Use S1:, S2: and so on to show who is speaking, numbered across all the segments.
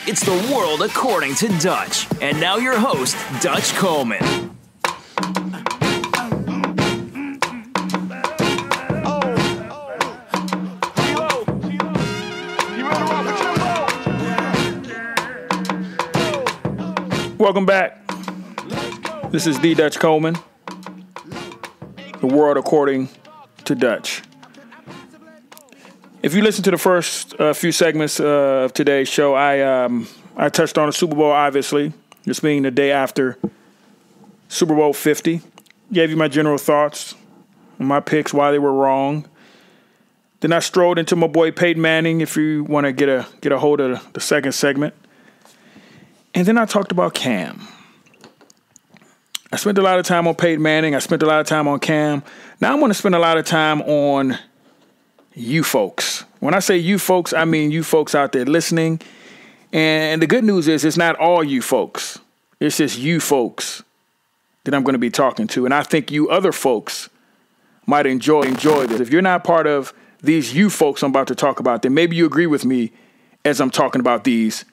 S1: It's the world according to Dutch. And now your host, Dutch Coleman.
S2: Welcome back. This is the Dutch Coleman. The world according to Dutch. If you listen to the first few segments of today's show, I touched on the Super Bowl, obviously, this being the day after Super Bowl 50. Gave you my general thoughts on my picks, why they were wrong. Then I strolled into my boy Peyton Manning, if you want to get a hold of the second segment. And then I talked about Cam. I spent a lot of time on Peyton Manning. I spent a lot of time on Cam. Now I'm going to spend a lot of time on you folks. When I say you folks, I mean you folks out there listening. And the good news is it's not all you folks. It's just you folks that I'm going to be talking to. And I think you other folks might enjoy this. If you're not part of these you folks I'm about to talk about, then maybe you agree with me as I'm talking about these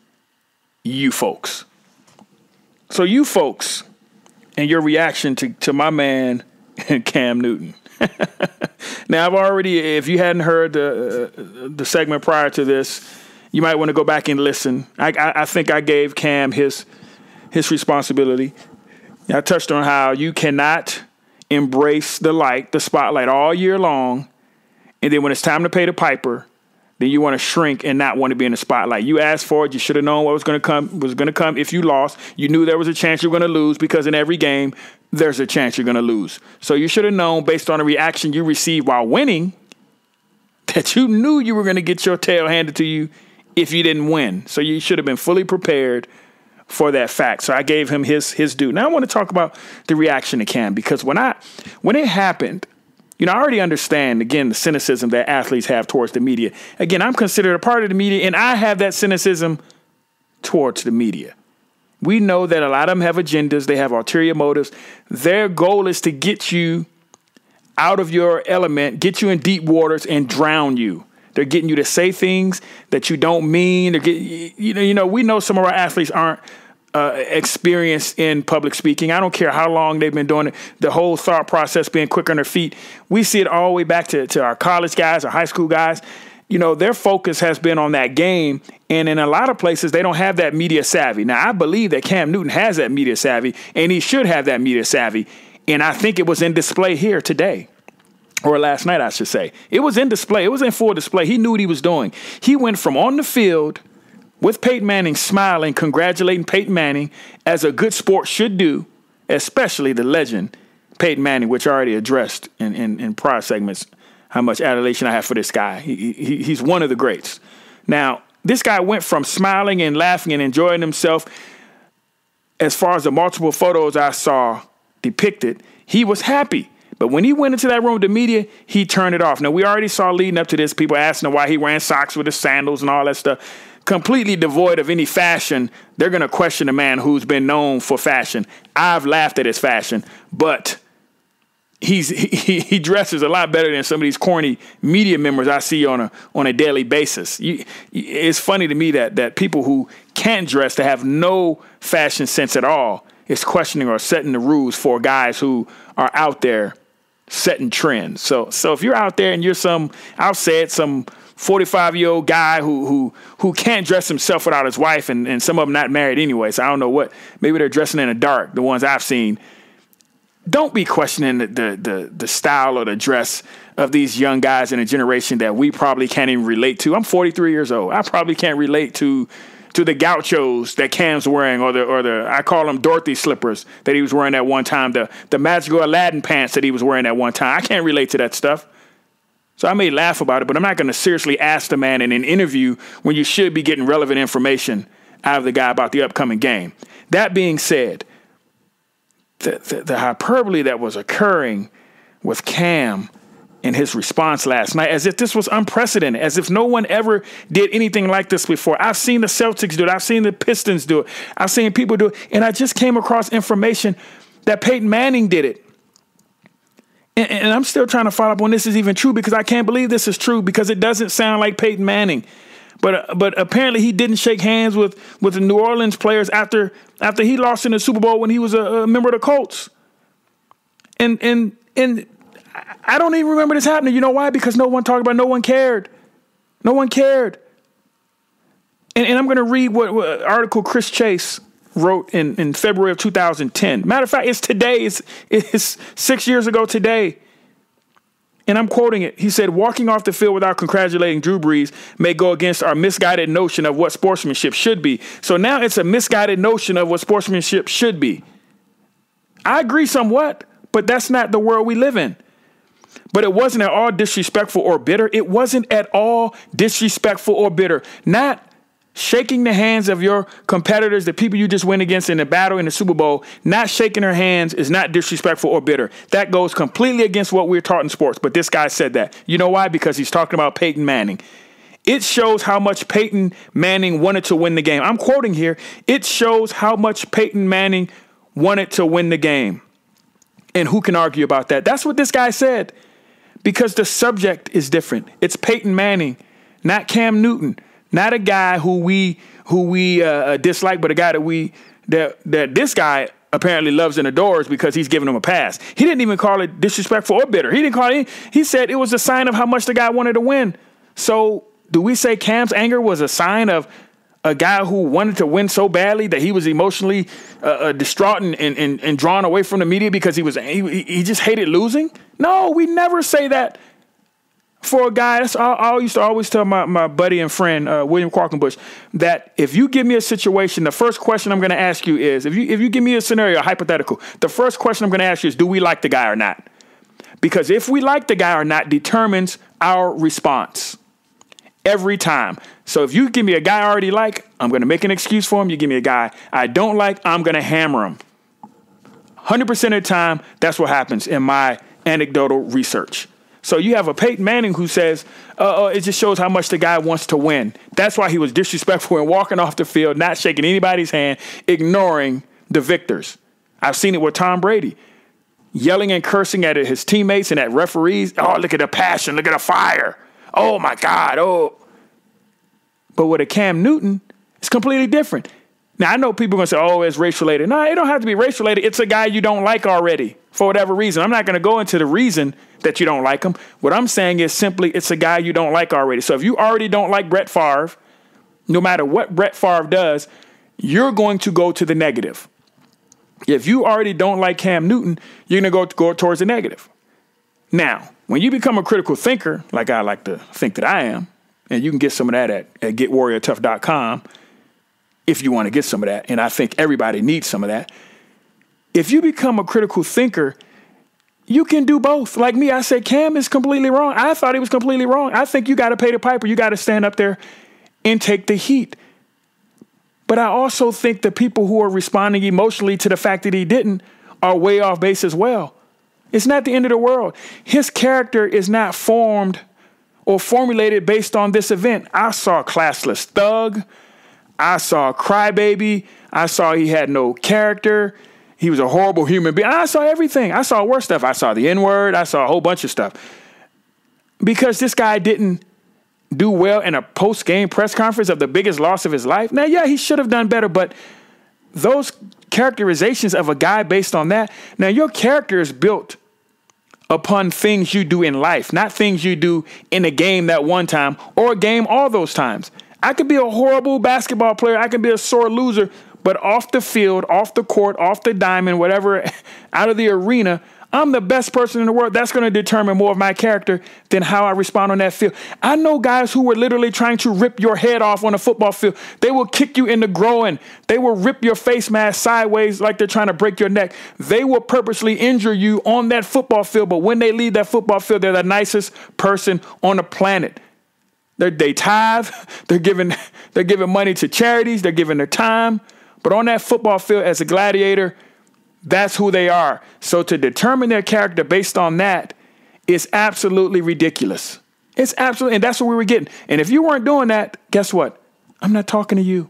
S2: you folks. So you folks and your reaction to my man, Cam Newton. Now, I've already, if you hadn't heard the segment prior to this, you might want to go back and listen. I think I gave Cam his responsibility. I touched on how you cannot embrace the spotlight all year long, and then when it's time to pay the piper, then you want to shrink and not want to be in the spotlight. You asked for it. You should have known what was going to come if you lost. You knew there was a chance you were going to lose because in every game, there's a chance you're going to lose. So you should have known based on the reaction you received while winning that you knew you were going to get your tail handed to you if you didn't win. So you should have been fully prepared for that fact. So I gave him his due. Now I want to talk about the reaction to Cam because when it happened, I already understand, again, the cynicism that athletes have towards the media. Again, I'm considered a part of the media, and I have that cynicism towards the media. We know that a lot of them have agendas. They have ulterior motives. Their goal is to get you out of your element, get you in deep waters, and drown you. They're getting you to say things that you don't mean. We know some of our athletes aren't experienced in public speaking. I don't care how long they've been doing it. The whole thought process being quick on their feet. We see it all the way back to our college guys, our high school guys. Their focus has been on that game. And in a lot of places, they don't have that media savvy. Now, I believe that Cam Newton has that media savvy, and he should have that media savvy. And I think it was in display here today. Or last night, I should say. It was in display. It was in full display. He knew what he was doing. He went from on the field with Peyton Manning smiling, congratulating Peyton Manning, as a good sport should do, especially the legend, Peyton Manning, which I already addressed in prior segments, how much adulation I have for this guy. He's one of the greats. Now, this guy went from smiling and laughing and enjoying himself. As far as the multiple photos I saw depicted, he was happy. But when he went into that room with the media, he turned it off. Now, we already saw leading up to this, people asking him why he wearing socks with his sandals and all that stuff. Completely devoid of any fashion. They're going to question a man who's been known for fashion. I've laughed at his fashion, but he dresses a lot better than some of these corny media members I see on a daily basis. It's funny to me that people who can't dress, to have no fashion sense at all, is questioning or setting the rules for guys who are out there setting trends. So if you're out there and you're some 45-year-old guy who can't dress himself without his wife, and some of them not married anyway, so I don't know what, maybe they're dressing in the dark, the ones I've seen. Don't be questioning the style or the dress of these young guys in a generation that we probably can't even relate to. I'm 43 years old. I probably can't relate to the gauchos that Cam's wearing, or the I call them Dorothy slippers that he was wearing at one time, the magical Aladdin pants that he was wearing at one time. I can't relate to that stuff. So I may laugh about it, but I'm not going to seriously ask the man in an interview when you should be getting relevant information out of the guy about the upcoming game. That being said, the hyperbole that was occurring with Cam in his response last night, as if this was unprecedented, as if no one ever did anything like this before. I've seen the Celtics do it. I've seen the Pistons do it. I've seen people do it. And I just came across information that Peyton Manning did it. And I'm still trying to follow up on this is even true, because I can't believe this is true, because it doesn't sound like Peyton Manning. But apparently he didn't shake hands with the New Orleans players after he lost in the Super Bowl when he was a member of the Colts. And I don't even remember this happening. You know why? Because no one talked about it. No one cared. No one cared. And I'm going to read what article Chris Chase wrote in February of 2010. Matter of fact, it's today. It's 6 years ago today. And I'm quoting it. He said, walking off the field without congratulating Drew Brees may go against our misguided notion of what sportsmanship should be. So now it's a misguided notion of what sportsmanship should be. I agree somewhat, but that's not the world we live in. But it wasn't at all disrespectful or bitter. It wasn't at all disrespectful or bitter. Not shaking the hands of your competitors, the people you just went against in the battle in the Super Bowl, not shaking their hands is not disrespectful or bitter. That goes completely against what we're taught in sports. But this guy said that. You know why? Because he's talking about Peyton Manning. It shows how much Peyton Manning wanted to win the game. I'm quoting here. It shows how much Peyton Manning wanted to win the game. And who can argue about that? That's what this guy said. Because the subject is different. It's Peyton Manning, not Cam Newton. Not a guy who we dislike, but a guy that this guy apparently loves and adores because he's giving him a pass. He didn't even call it disrespectful or bitter. He didn't call it. He said it was a sign of how much the guy wanted to win. So do we say Cam's anger was a sign of a guy who wanted to win so badly that he was emotionally distraught and drawn away from the media because he just hated losing? No, we never say that. For a guy, I used to always tell my buddy and friend, William Qualkenbush, that if you give me a situation, the first question I'm going to ask you is, if you give me a scenario, a hypothetical, the first question I'm going to ask you is, do we like the guy or not? Because if we like the guy or not determines our response every time. So if you give me a guy I already like, I'm going to make an excuse for him. You give me a guy I don't like, I'm going to hammer him. 100% of the time, that's what happens in my anecdotal research. So you have a Peyton Manning who says, it just shows how much the guy wants to win. That's why he was disrespectful and walking off the field, not shaking anybody's hand, ignoring the victors. I've seen it with Tom Brady, yelling and cursing at his teammates and at referees. Oh, look at the passion. Look at the fire. Oh, my God. Oh. But with a Cam Newton, it's completely different. Now, I know people are going to say, oh, it's race-related. No, it don't have to be race-related. It's a guy you don't like already for whatever reason. I'm not going to go into the reason that you don't like him. What I'm saying is simply it's a guy you don't like already. So if you already don't like Brett Favre, no matter what Brett Favre does, you're going to go to the negative. If you already don't like Cam Newton, you're going to go towards the negative. Now, when you become a critical thinker, like I like to think that I am, and you can get some of that at getwarriortough.com, if you want to get some of that, and I think everybody needs some of that. If you become a critical thinker, you can do both. Like me, I said Cam is completely wrong. I thought he was completely wrong. I think you got to pay the piper. You got to stand up there and take the heat. But I also think the people who are responding emotionally to the fact that he didn't are way off base as well. It's not the end of the world. His character is not formed or formulated based on this event. I saw a classless thug. I saw a crybaby. I saw he had no character. He was a horrible human being. I saw everything. I saw worse stuff. I saw the N-word. I saw a whole bunch of stuff. Because this guy didn't do well in a post-game press conference of the biggest loss of his life. Now, yeah, he should have done better, but those characterizations of a guy based on that. Now, your character is built upon things you do in life, not things you do in a game that one time or a game all those times. I could be a horrible basketball player. I could be a sore loser. But off the field, off the court, off the diamond, whatever, out of the arena, I'm the best person in the world. That's going to determine more of my character than how I respond on that field. I know guys who were literally trying to rip your head off on a football field. They will kick you in the groin. They will rip your face mask sideways like they're trying to break your neck. They will purposely injure you on that football field. But when they leave that football field, they're the nicest person on the planet. They tithe. They're giving money to charities. They're giving their time. But on that football field as a gladiator, that's who they are. So to determine their character based on that is absolutely ridiculous. It's absolutely, and that's what we were getting. And if you weren't doing that, guess what? I'm not talking to you.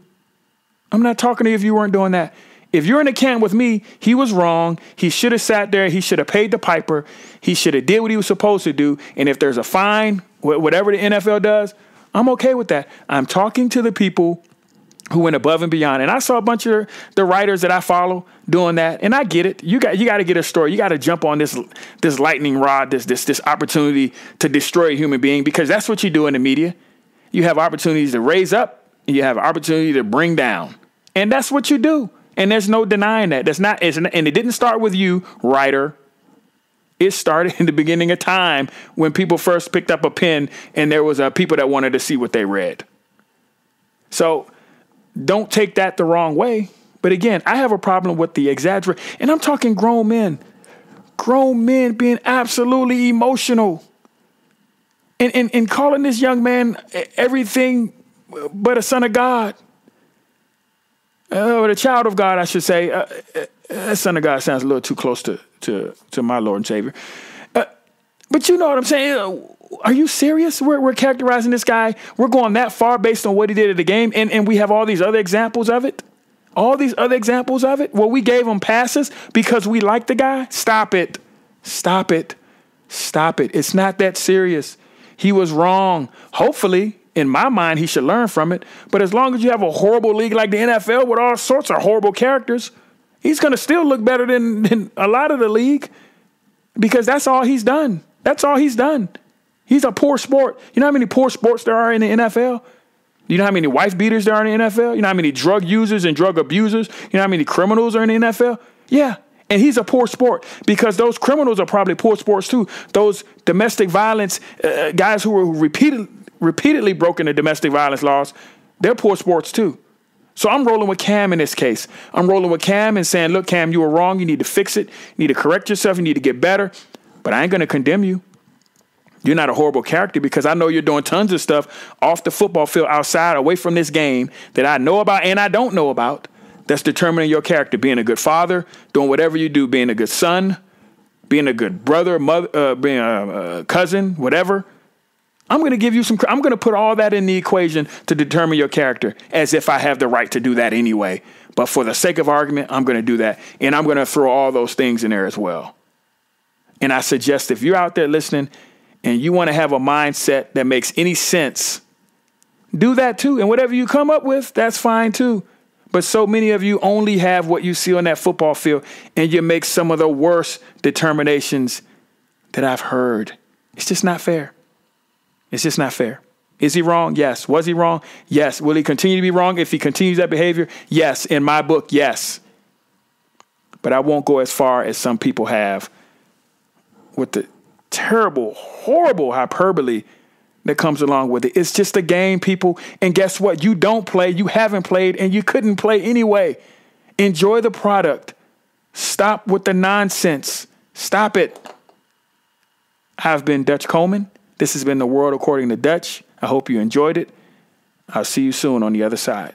S2: I'm not talking to you if you weren't doing that. If you're in a camp with me, he was wrong. He should have sat there. He should have paid the piper. He should have did what he was supposed to do. And if there's a fine, whatever the NFL does, I'm okay with that. I'm talking to the people who went above and beyond. And I saw a bunch of the writers that I follow doing that. And I get it. You got to get a story. You got to jump on this lightning rod, this opportunity to destroy a human being, because that's what you do in the media. You have opportunities to raise up and you have opportunity to bring down. And that's what you do. And there's no denying that. And it didn't start with you, writer. It started in the beginning of time when people first picked up a pen and there was people that wanted to see what they read. So don't take that the wrong way. But again, I have a problem with the exaggeration. And I'm talking grown men being absolutely emotional and calling this young man everything but a son of God. Or a child of God, I should say. Son of God sounds a little too close to my Lord and Savior. But you know what I'm saying? Are you serious? We're characterizing this guy. We're going that far based on what he did at the game. And we have all these other examples of it. All these other examples of it. Well, we gave him passes because we like the guy. Stop it. Stop it. Stop it. It's not that serious. He was wrong. Hopefully, in my mind, he should learn from it. But as long as you have a horrible league like the NFL with all sorts of horrible characters, he's going to still look better than a lot of the league, because that's all he's done. That's all he's done. He's a poor sport. You know how many poor sports there are in the NFL? You know how many wife beaters there are in the NFL? You know how many drug users and drug abusers? You know how many criminals are in the NFL? Yeah. And he's a poor sport because those criminals are probably poor sports too. Those domestic violence guys who were repeatedly broken the domestic violence laws, they're poor sports too. So I'm rolling with Cam in this case. I'm rolling with Cam and saying, look, Cam, you were wrong. You need to fix it. You need to correct yourself. You need to get better. But I ain't going to condemn you. You're not a horrible character, because I know you're doing tons of stuff off the football field, outside, away from this game, that I know about and I don't know about, that's determining your character. Being a good father, doing whatever you do, being a good son, being a good brother, mother, being a cousin, whatever. I'm going to give you I'm going to put all that in the equation to determine your character, as if I have the right to do that anyway. But for the sake of argument, I'm going to do that. And I'm going to throw all those things in there as well. And I suggest, if you're out there listening and you want to have a mindset that makes any sense, do that too. And whatever you come up with, that's fine too. But so many of you only have what you see on that football field, and you make some of the worst determinations that I've heard. It's just not fair. It's just not fair. Is he wrong? Yes. Was he wrong? Yes. Will he continue to be wrong if he continues that behavior? Yes. In my book, yes. But I won't go as far as some people have with the terrible, horrible hyperbole that comes along with it. It's just a game, people. And guess what? You don't play, you haven't played, and you couldn't play anyway. Enjoy the product. Stop with the nonsense. Stop it. I've been Dutch Coleman. This has been The World According to Dutch. I hope you enjoyed it. I'll see you soon on the other side.